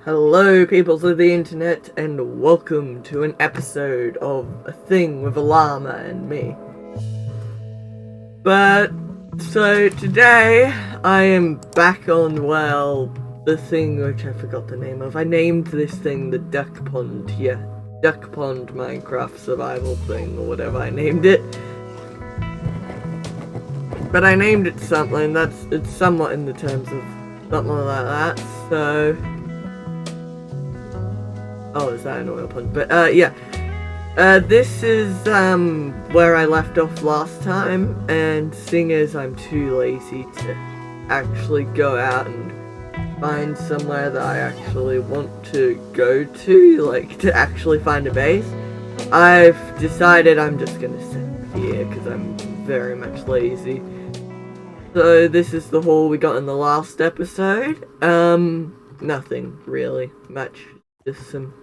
Hello, peoples of the internet, and welcome to an episode of A Thing with a Llama and me. So today, I am back on, well, the thing which I forgot the name of. I named this thing the Duck Pond, Duck Pond Minecraft survival thing, or whatever I named it. But I named it something, it's somewhat in the terms of something like that, so... Oh, is that an oil pond? But, yeah. This is, where I left off last time, and seeing as I'm too lazy to actually go out and find somewhere that I actually want to go to, like, to actually find a base, I've decided I'm just gonna sit here, because I'm very much lazy. So, this is the haul we got in the last episode. Nothing, really, much. Just some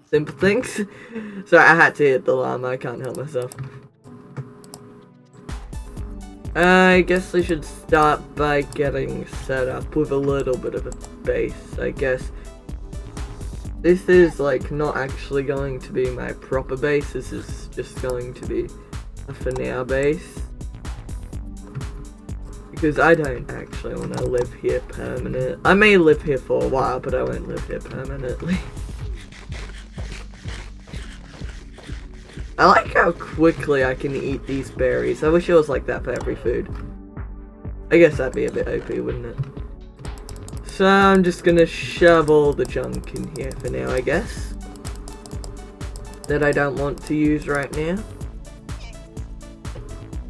simple things. Sorry, I had to hit the llama, I can't help myself. I guess I should start by getting set up with a little bit of a base, I guess. This is, like, not actually going to be my proper base, this is just going to be a for now base. Because I don't actually want to live here permanently. I may live here for a while, but I won't live here permanently. I like how quickly I can eat these berries. I wish it was like that for every food. I guess that'd be a bit OP, wouldn't it? So I'm just gonna shove all the junk in here for now, I guess. That I don't want to use right now.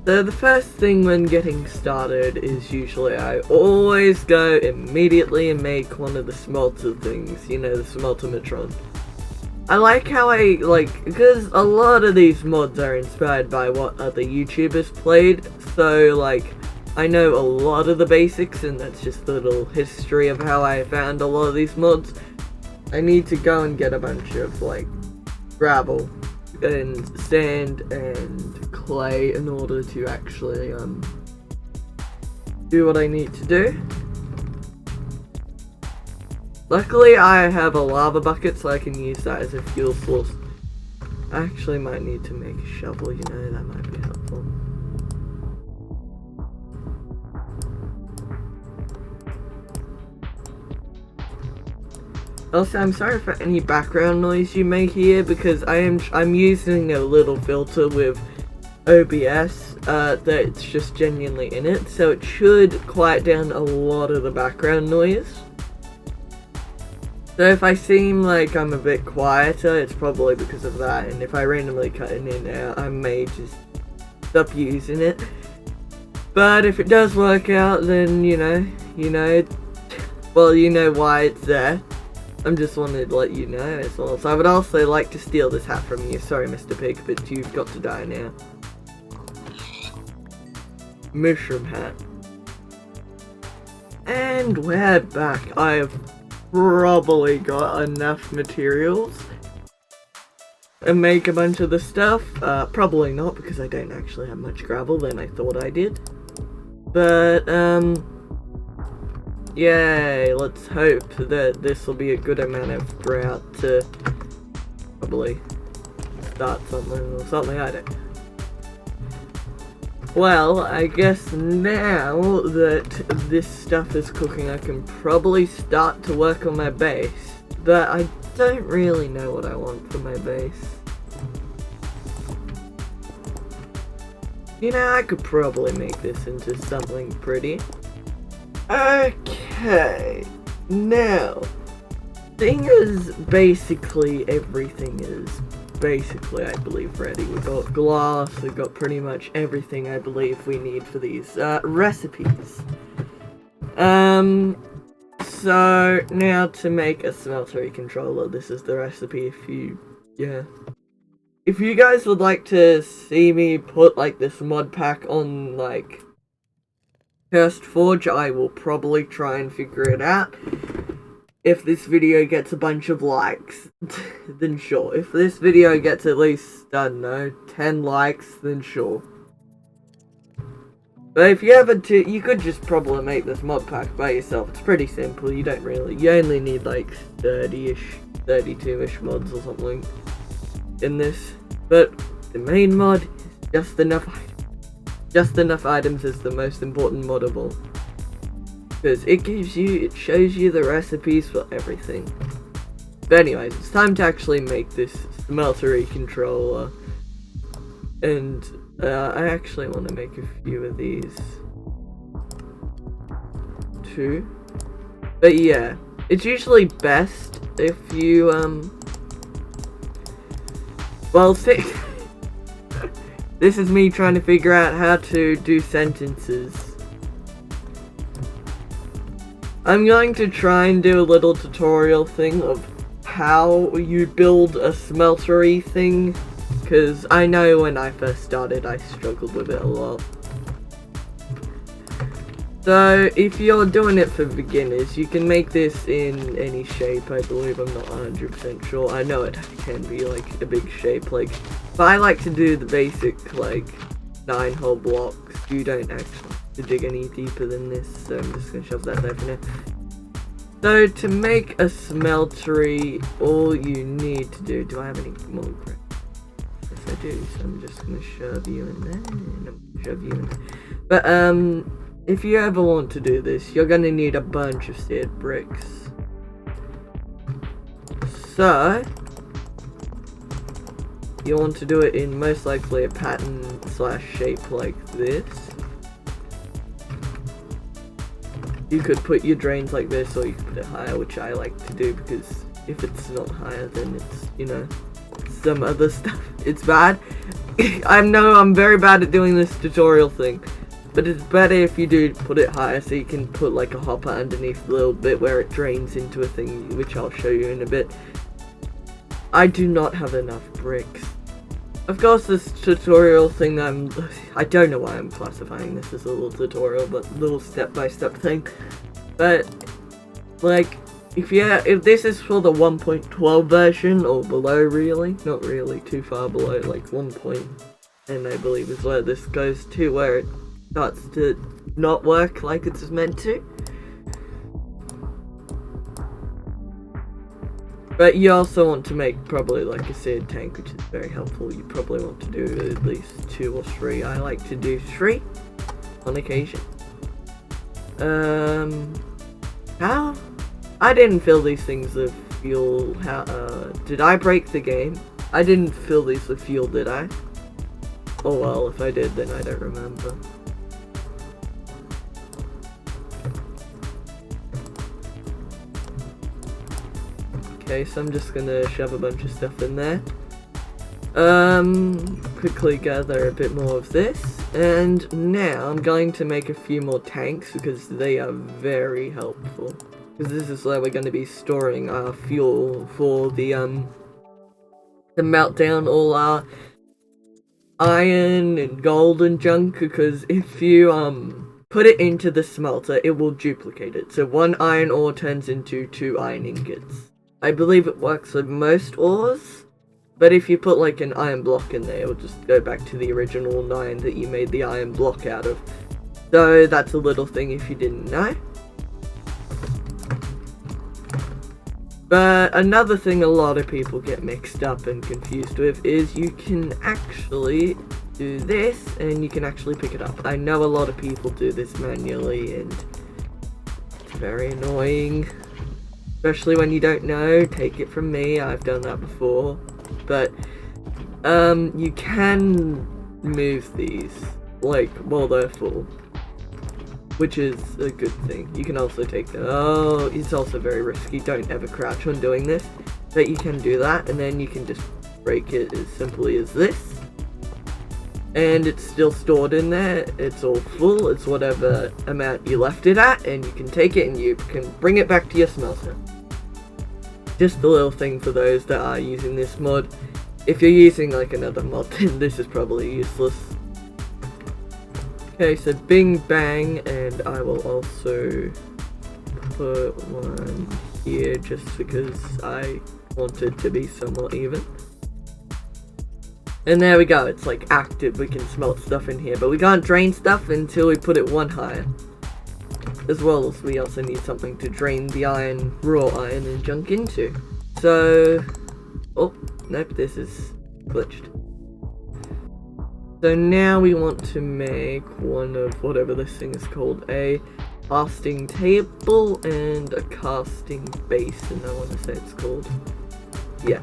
So the first thing when getting started is usually I always go immediately and make one of the smelter things, you know, the smeltermatron. I like how because a lot of these mods are inspired by what other YouTubers played, so like, I know a lot of the basics, and that's just a little history of how I found a lot of these mods. I need to go and get a bunch of, like, gravel and sand and clay in order to actually do what I need to do. Luckily I have a lava bucket, so I can use that as a fuel source. I actually might need to make a shovel, you know, that might be helpful. Also, I'm sorry for any background noise you may hear, because I'm using a little filter with OBS that's just genuinely in it, so it should quiet down a lot of the background noise. So if I seem like I'm a bit quieter, it's probably because of that, and if I randomly cut in and out, I may just stop using it. But if it does work out, then you know, well, you know why it's there. I'm just wanted to let you know as well. So I would also like to steal this hat from you. Sorry, Mr. Pig, but you've got to die now. Mushroom hat. And we're back. I've probably got enough materials and make a bunch of the stuff. Probably not, because I don't actually have much gravel than I thought I did. But, yay, let's hope that this will be a good amount of grout to probably start something or something, I don't know. Well, I guess now that this stuff is cooking, I can probably start to work on my base. But I don't really know what I want for my base. You know, I could probably make this into something pretty. Okay, now, thing is, basically everything is basically, I believe, ready. We've got glass, we've got pretty much everything I believe we need for these recipes. So now to make a smeltery controller, this is the recipe. If you guys would like to see me put like this mod pack on like Cursed Forge, I will probably try and figure it out. If this video gets a bunch of likes, then sure. If this video gets at least, I don't know, 10 likes, then sure. But if you haven't, you could just probably make this mod pack by yourself. It's pretty simple. You only need like 30-ish, 32-ish mods or something in this. But the main mod is just enough items is the most important mod of all. Because it shows you the recipes for everything. But anyways, it's time to actually make this smeltery controller. And I actually want to make a few of these too. But yeah, it's usually best if you well, this is me trying to figure out how to do sentences. I'm going to try and do a little tutorial thing of how you build a smeltery thing, because I know when I first started I struggled with it a lot. So if you're doing it for beginners, you can make this in any shape, I believe. I'm not 100% sure. I know it can be like a big shape, like, but I like to do the basic like 9-hole blocks. You don't actually have to dig any deeper than this, so I'm just gonna shove that there for now. So to make a smeltery, all you need to do I have any more crap? Yes I do, so I'm just gonna shove you in there, and I'm gonna shove you in there. But if you ever want to do this, you're gonna need a bunch of seared bricks. So you want to do it in most likely a pattern / shape like this. You could put your drains like this, or you could put it higher, which I like to do, because if it's not higher, then it's, you know, some other stuff. It's bad. I know I'm very bad at doing this tutorial thing, but it's better if you do put it higher, so you can put like a hopper underneath a little bit where it drains into a thing, which I'll show you in a bit. I do not have enough bricks. Of course, this tutorial thing, I don't know why I'm classifying this as a little tutorial, but little step-by-step thing. But like, if this is for the 1.12 version or below, really, not really too far below, like 1 point, and I believe is where this goes to, where it starts to not work like it's meant to. But you also want to make probably like a seared tank, which is very helpful. You probably want to do at least 2 or 3. I like to do 3 on occasion. How? I didn't fill these things with fuel. How? Did I break the game? I didn't fill these with fuel, did I? Oh well, if I did, then I don't remember. Okay, so I'm just gonna shove a bunch of stuff in there. Quickly gather a bit more of this, and now I'm going to make a few more tanks, because they are very helpful. Because this is where we're going to be storing our fuel for the melt down all our iron and gold and junk, because if you put it into the smelter, it will duplicate it. So 1 iron ore turns into 2 iron ingots. I believe it works with most ores, but if you put like an iron block in there, it will just go back to the original 9 that you made the iron block out of. So that's a little thing if you didn't know. But another thing a lot of people get mixed up and confused with is you can actually do this and you can actually pick it up. I know a lot of people do this manually and it's very annoying. Especially when you don't know, take it from me, I've done that before. But, you can move these, like, while they're full. Which is a good thing. You can also take them. Oh, it's also very risky, don't ever crouch when doing this. But you can do that, and then you can just break it as simply as this. And it's still stored in there, it's all full, it's whatever amount you left it at, and you can take it and you can bring it back to your smelter. Just a little thing for those that are using this mod. If you're using like another mod, then this is probably useless. Okay, so bing bang, and I will also put one here just because I want it to be somewhat even. And there we go, it's like active, we can smelt stuff in here, but we can't drain stuff until we put it one higher. As well as we also need something to drain the iron, raw iron and junk into. So, oh, nope, this is glitched. So now we want to make one of whatever this thing is called, a casting table and a casting basin, I want to say it's called. Yeah.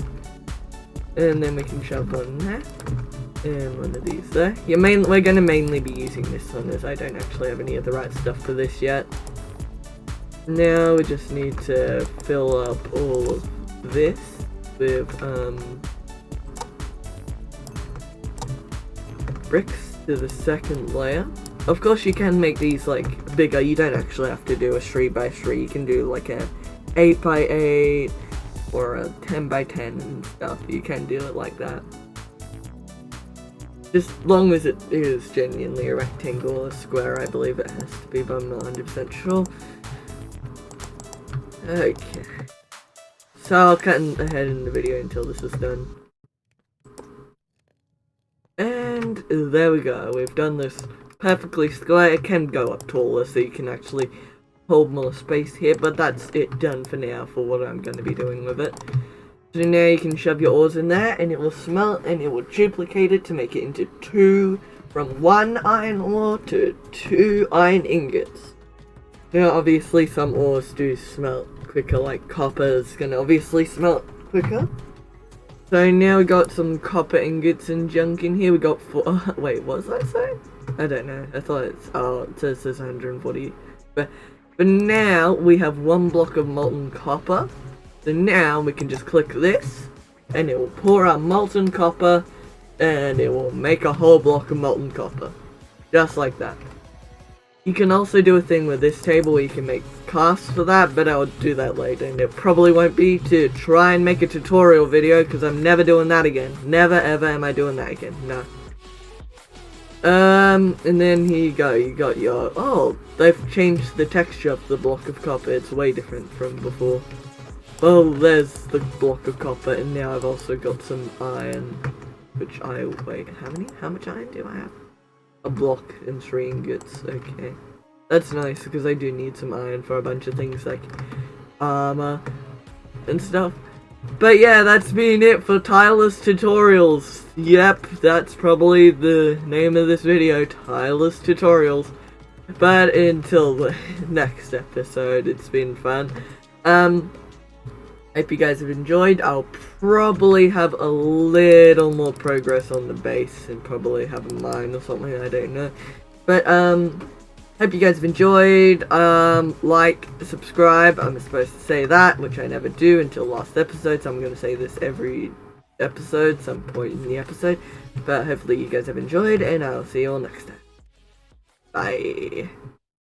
And then we can shove one there, and one of these there. We're going to mainly be using this one, as I don't actually have any of the right stuff for this yet. Now we just need to fill up all of this with bricks to the second layer. Of course you can make these like bigger, you don't actually have to do a 3x3, you can do like a 8x8 or a 10x10 and stuff, you can do it like that. Just as long as it is genuinely a rectangle or a square, I believe it has to be, but I'm not 100% sure. Okay. So I'll cut ahead in the video until this is done. And there we go, we've done this perfectly square. It can go up taller so you can actually hold more space here, but that's it done for now for what I'm going to be doing with it. So now you can shove your ores in there and it will smelt and it will duplicate it to make it into from 1 iron ore to 2 iron ingots. Now obviously some ores do smelt quicker, like copper is going to obviously smelt quicker. So now we got some copper ingots and junk in here. We got wait, what does that say? I don't know. I thought it's, oh, it says 140. But now we have 1 block of molten copper. So now we can just click this and it will pour out molten copper and it will make a whole block of molten copper. Just like that. You can also do a thing with this table where you can make casts for that, but I'll do that later, and it probably won't be to try and make a tutorial video, because I'm never doing that again. Never ever am I doing that again, no. And then here you go, you got your, oh, they've changed the texture of the block of copper, it's way different from before. Well, there's the block of copper, and now I've also got some iron, which wait, how much iron do I have? A block and 3 ingots, okay. That's nice, because I do need some iron for a bunch of things like armor and stuff. But yeah, that's been it for Tyler's Tutorials. Yep, that's probably the name of this video, Tyler's Tutorials. But until the next episode, it's been fun. Hope you guys have enjoyed. I'll probably have a little more progress on the base and probably have a mine or something, I don't know. But hope you guys have enjoyed. Like, subscribe. I'm supposed to say that, which I never do until last episode, so I'm going to say this every episode, some point in the episode. But hopefully you guys have enjoyed, and I'll see you all next time. Bye.